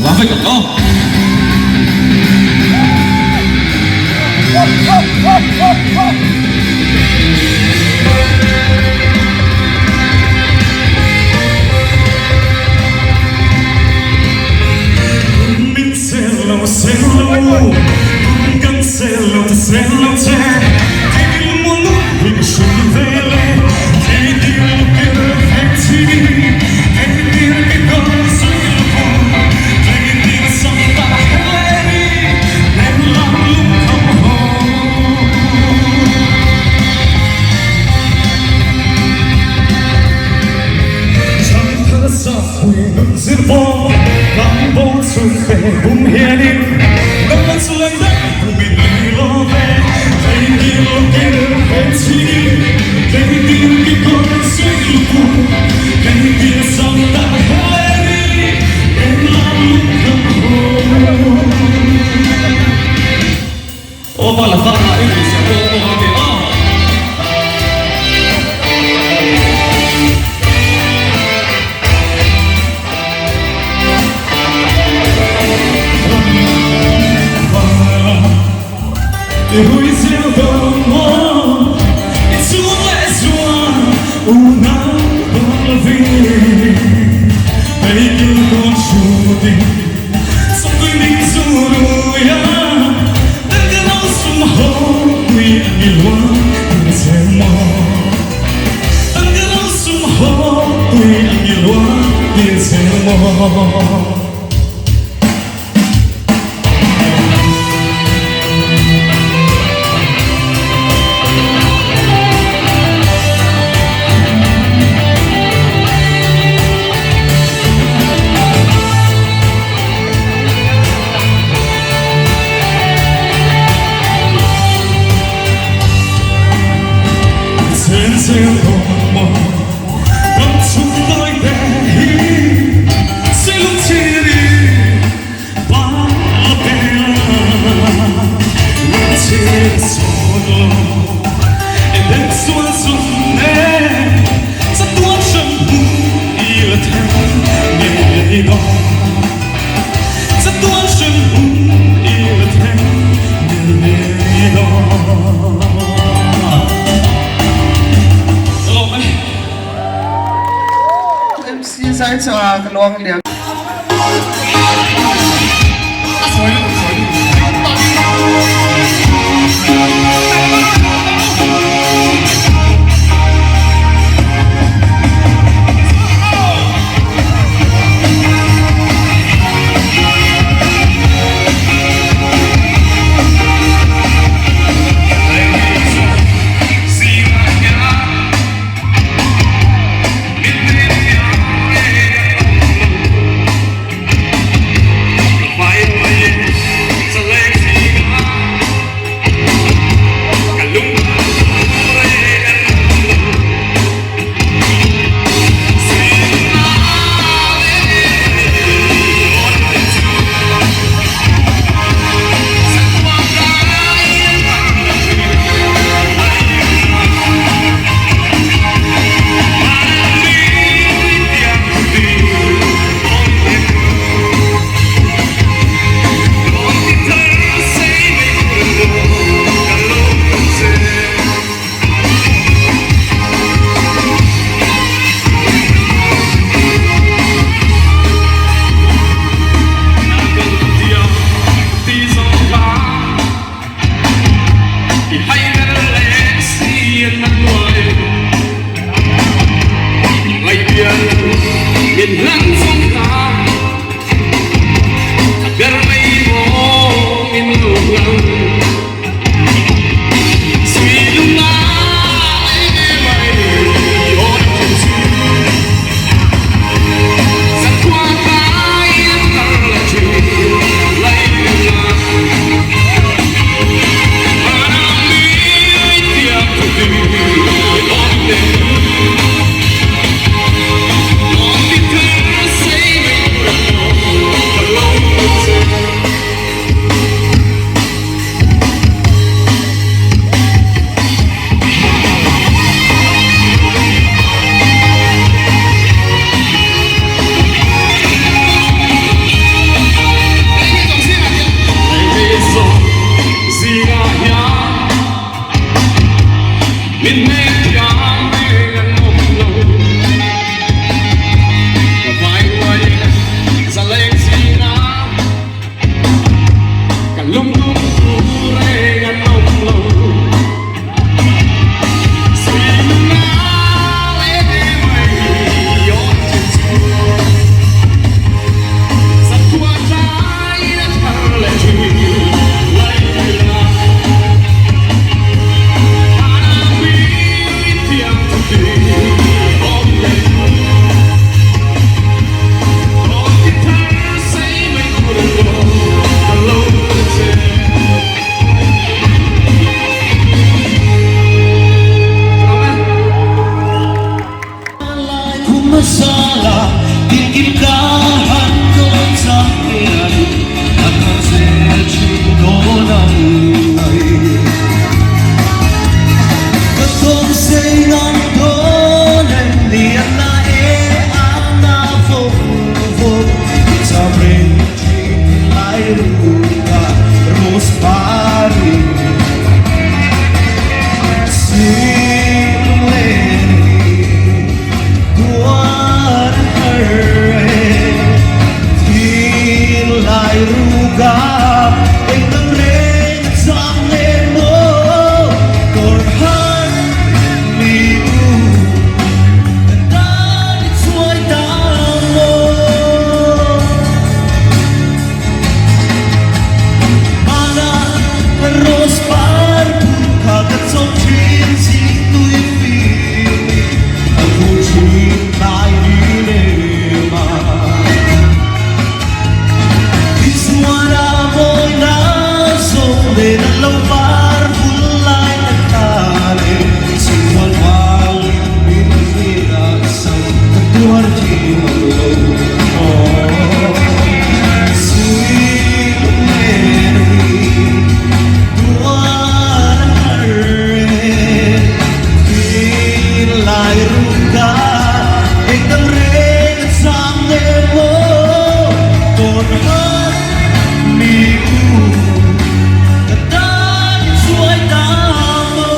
ลาไปกับน้องCancelo te, che il mondo vive sul velo, che Dio che perfetti, che dire che cosa io può, che dire santa Heleni, nella luce. Santa sa qui non si può, lampo sul fe un hieni, non penso le Oh, ma la fama è che si può e lui si adorò e sua una polvere e io conosciuti sono quindi suruia perché non sono qui a Milano insieme perché non sono qui a Milano insieme senza uomo non sono idee se non tiri vale pena non c'è solo ed è sua sonne se tu shampoo il tempo mi do se tu shampoo il tempo mi do MC ใช้ชากระลองเลี้ยงสวยสวย lugar en ang renaissance mo Korhan liu Dalit suay tamo Mana Ros par Kagat som chin si tui fili Aku cintai dilema Di suara mo'y nasong Din ang lawar Bulay na tali Siwal-wal Binibirag sa Katuwar jiwa Sweet Mary Tuan Harin Kilay ruga Ikang rin sa mo Korhan liu Kadalit suay tamo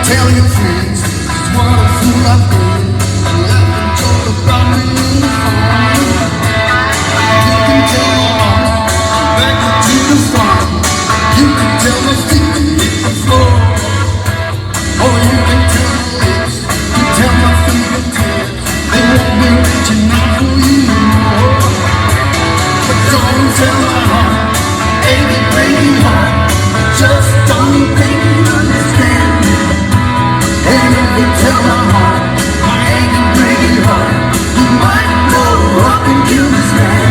Tell your friends just what a fool I've been. Laugh and joke about me in the fun. You can tell my mom back to the farm. You can tell my feet to hit the floor. Or you can tell my lips, you tell my fingertips. They won't be reaching out for you anymore. But don't tell my heart, aching, breaking heart. Just don't think you understand me. And if you tell my heart, my aching, breaking heart, you might blow up and kill this man.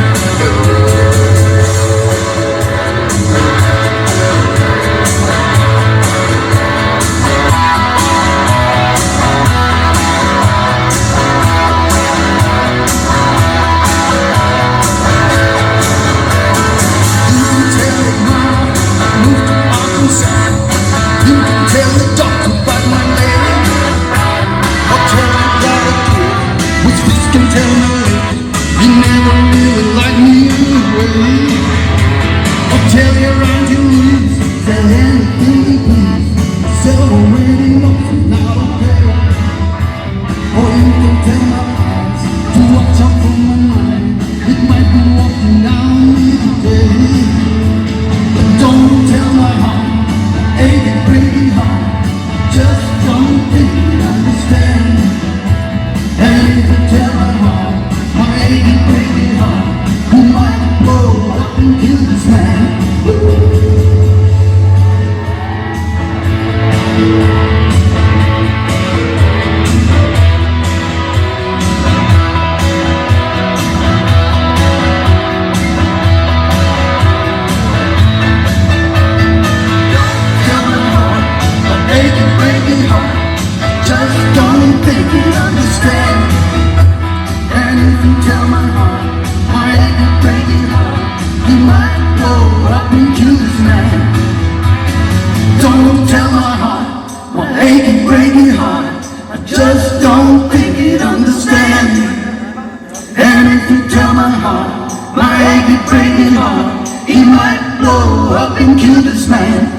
it hard. Just don't think it, understand. And if you tell my heart, why did you break it hard? You might blow up and kill this man. Don't tell my heart, why ache and break it hard. I just don't think it, understand. And if you tell my heart, my ache and break it hard, he might blow up and kill this man.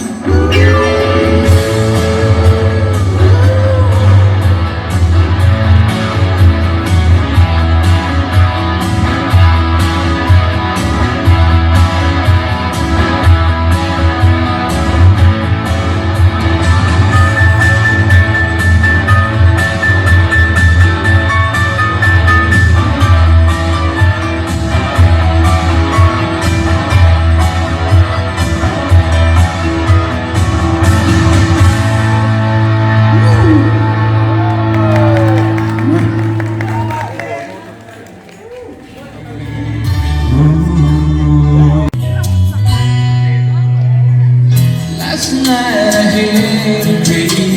Last night I had a crazy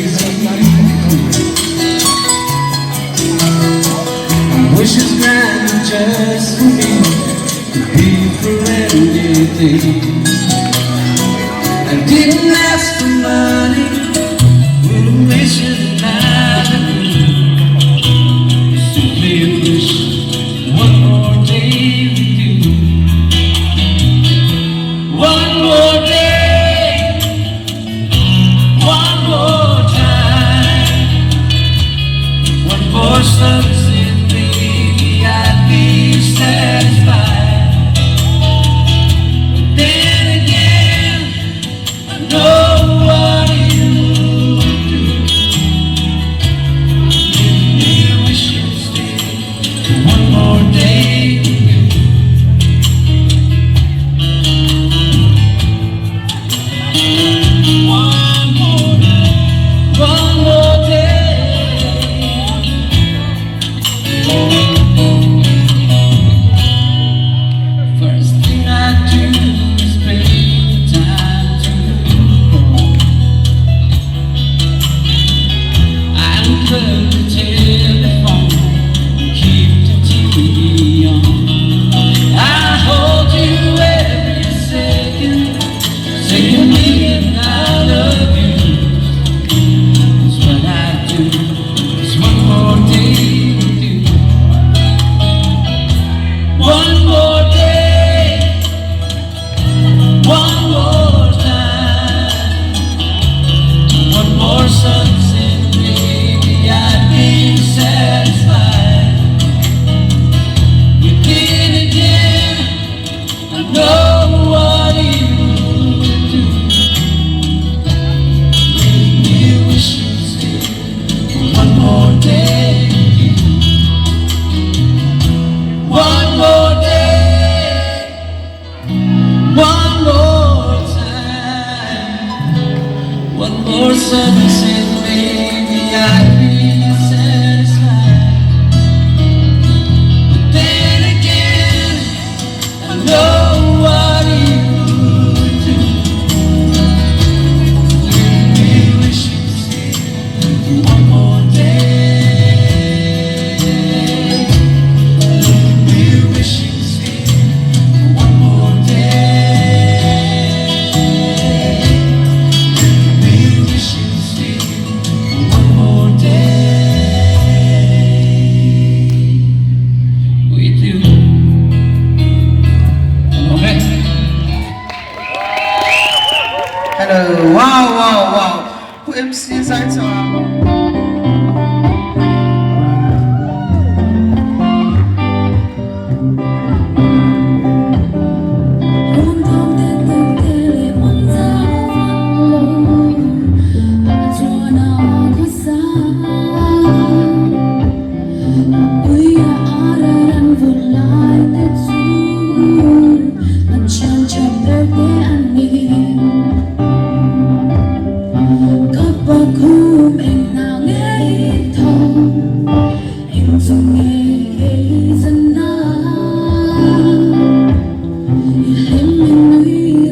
wishes granted just for me to be for anything. I didn't ask for money, but a mission that I simply wish one more day with you. One more day. One more time, one more sunset, baby, I'd be satisfied. But then again, I know what you do. You wish you'd stay one more day with you. One more day. First thing I do is spend time to home. I unplug the telephone, keep the TV on. I hold you every second, say a million I love you. What I do is one more day with you. One more day, one more time, one more sunset, baby, I'd be satisfied. But then again, I know what you do. You wish you'd stay one more day. One more day. One more time. One more sunset, baby, I'd be satisfied. But then again, I know what you do. You wish you'd stay one more day. You wish you'd stay one more day. You wish you'd stay one more day with you. Okay. Hello, wow, wow, wow.ผู้ MC สายจอ Hãy subscribe cho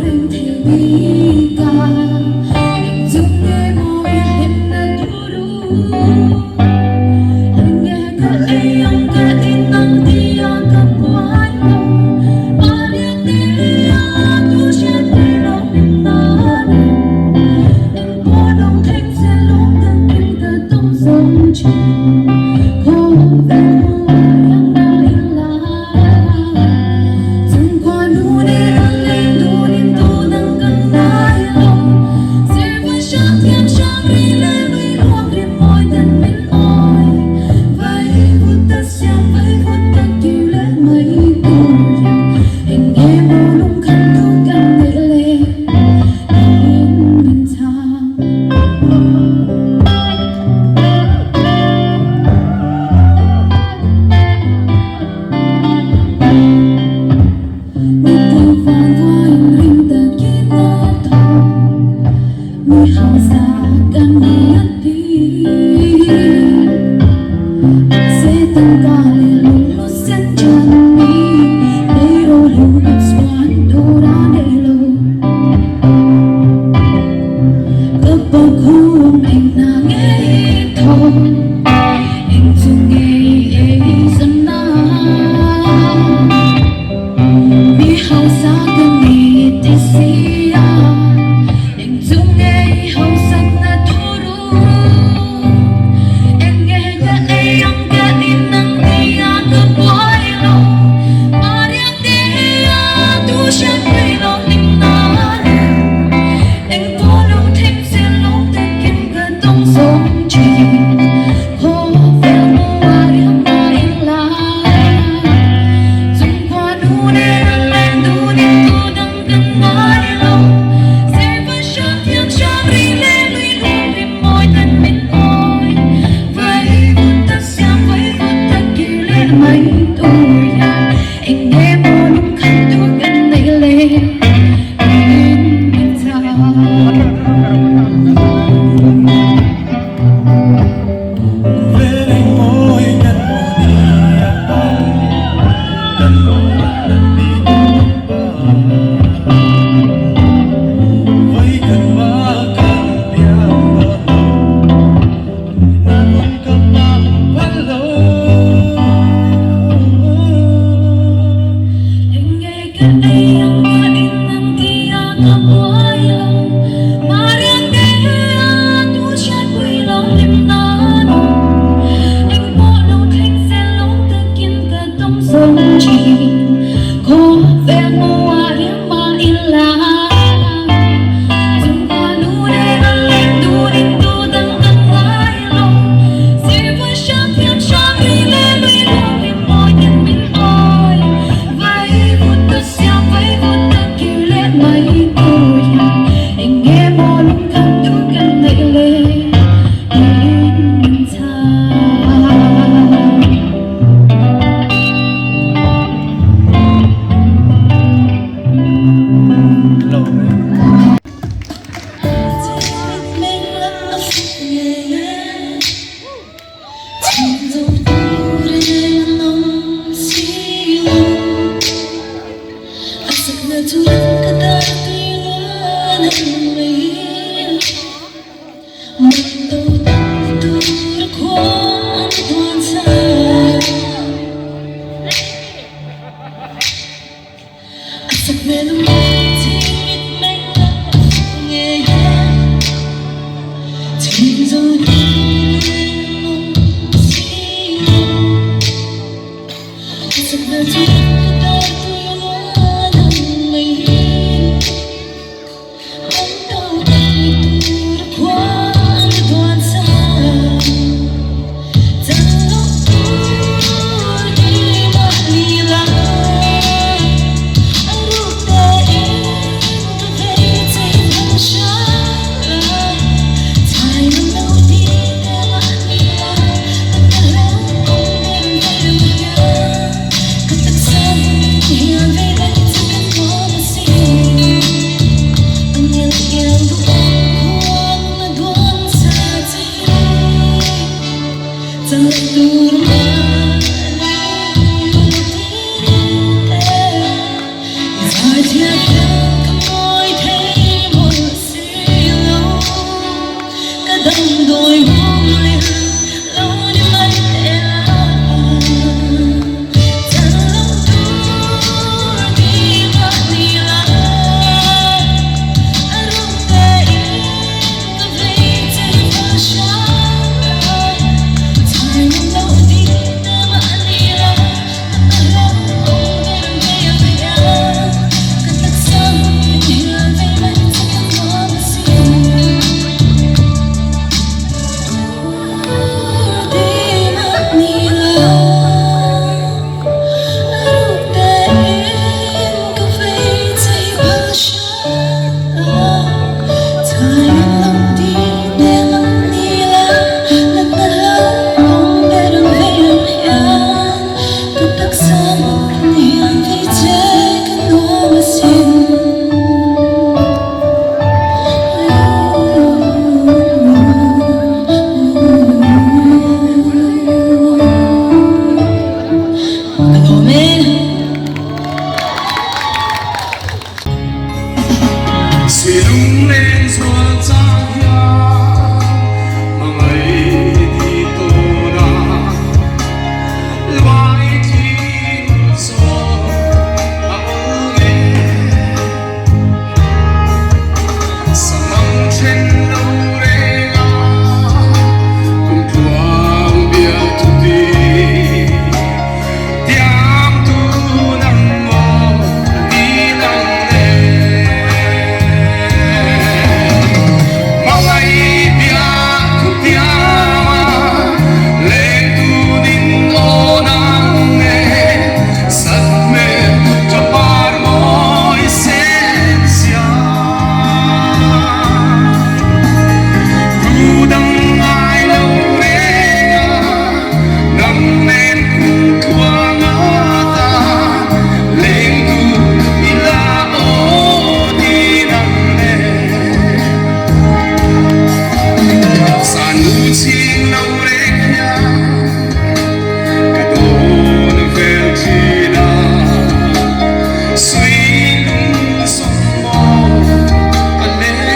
kênh Ghiền Mì Gõ để không bỏ lỡ anh dung nghe dâm na mi hậu sa gần đi tê xia anh dung nghe hậu sắc na thuru anh nghe ga ai ang ga din nang dia ga boy lo mariang dia tu siya quay lo ning na anh có lâu thêm sẽ lâu tới kim ga tông sống chỉ hô về mua riêng mà in la dùng qua nu nè lên nu đi tu đăng gần mãi lâu sẽ vẫn sáng thiên trang ri lên lui luôn vì môi thân mình ôi vậy vụt ta xem vậy vụt ta kỳ lên mấy tuổi anh nghe môi lúc khăn tu gần đây lên Very môi nhắn môi Cần môi lần đi Với cần ba cần biang Namun kapag palo anh nghe cái ấy ang ga din nang dia ga boy lo mariang dia tu siya quay lo lim na no anh bỏ lâu thanh sẽ lâu tới kim ga tông sống chỉ có vẻ mua riêng mà in la dùng qua nu để lên tu đi tu đăng gần mãi lâu sẽ vẫn sáng thiên trang ri lên lui luôn vì môi nhân mình ôi vậy vụt ta xem vậy vụt ta kỳ lên mấy tuổi anh nghe môi lúc khăn tu gần đây lên in ta Lâu l'orecchia che dona vergine sui non sono allegri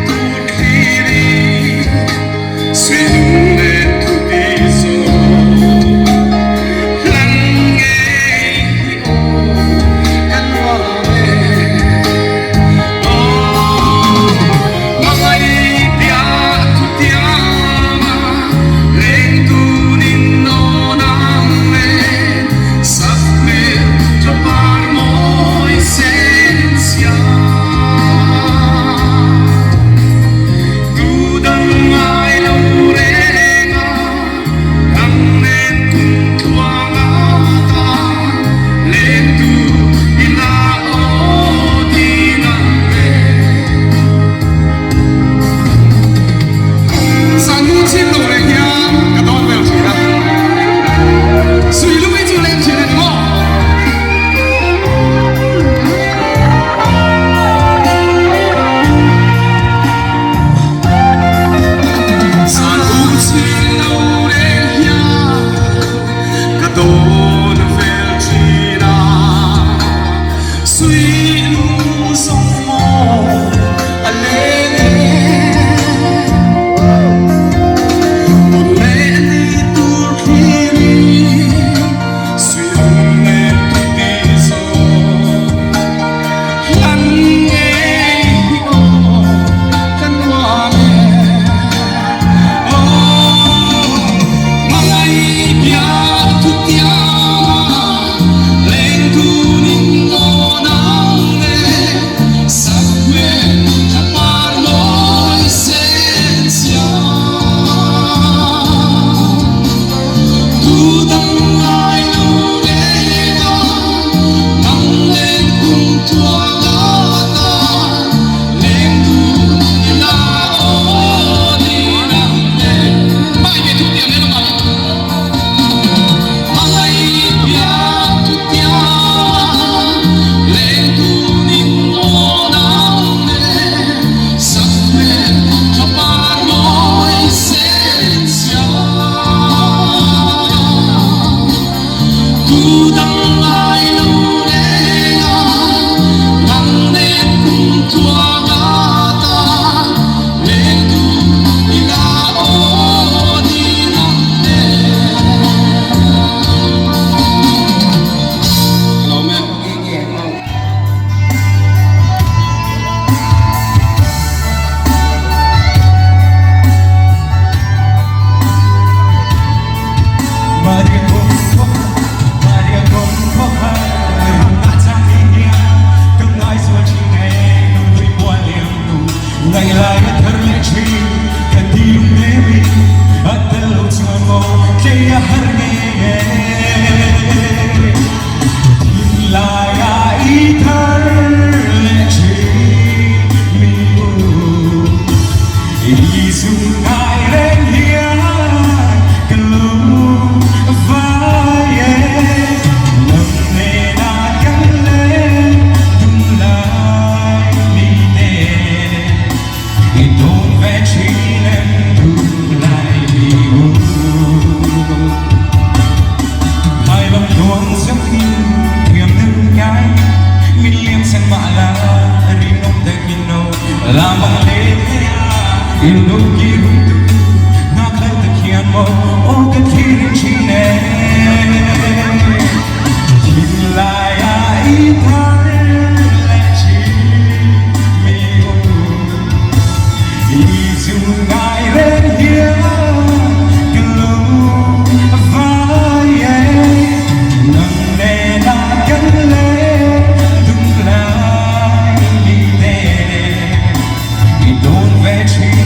turchiri sui non tu diso Don't